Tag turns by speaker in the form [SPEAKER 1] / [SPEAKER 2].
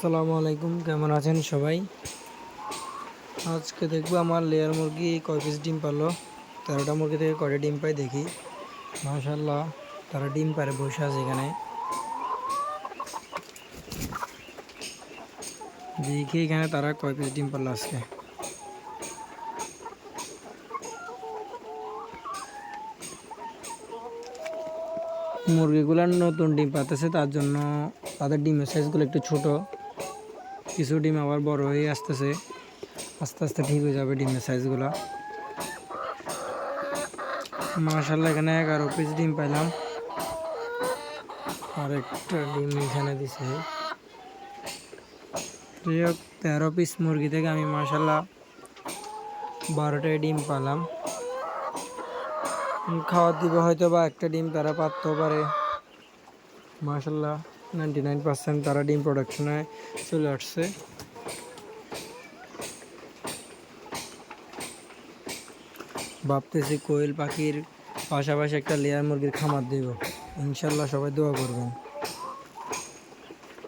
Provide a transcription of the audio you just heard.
[SPEAKER 1] আসসালামু আলাইকুম, কেমন আছেন সবাই? আজকে দেখবো আমার লেয়ার মুরগি কয় পিস ডিম পারলো। 13টা মুরগি থেকে কয়টা ডিম পাই দেখি। মাশাল্লাহ, তারা ডিম পারে বসে আছে এখানে। দেখি এখানে তারা কয় পিস ডিম পারলো আজকে। মুরগিগুলার নতুন ডিম পাতেছে, তার জন্য তাদের ডিমের সাইজগুলো একটু ছোট। কিছু ডিম আবার বড় হয়ে আসতেছে, আস্তে আস্তে ঠিক হয়ে যাবে ডিমের সাইজগুলো। মাশাল্লাহ, এখানে 11 পিস ডিম পাইলাম। আর একটা ডিম এখানে দিছে। 13 পিস মুরগি থেকে আমি মাশাল্লাহ 12টায় ডিম পালাম। খাওয়ার দিব হয়তো বা একটা ডিম তারা পারতেও পারে। মাশাল্লাহ, 99% তারা ডিম প্রোডাকশনে চলে আসছে। ভাবতেছি কোয়েল পাখির পাশাপাশি একটা লেয়ার মুরগির খামার দেব। ইনশাল্লাহ সবাই দোয়া করবেন।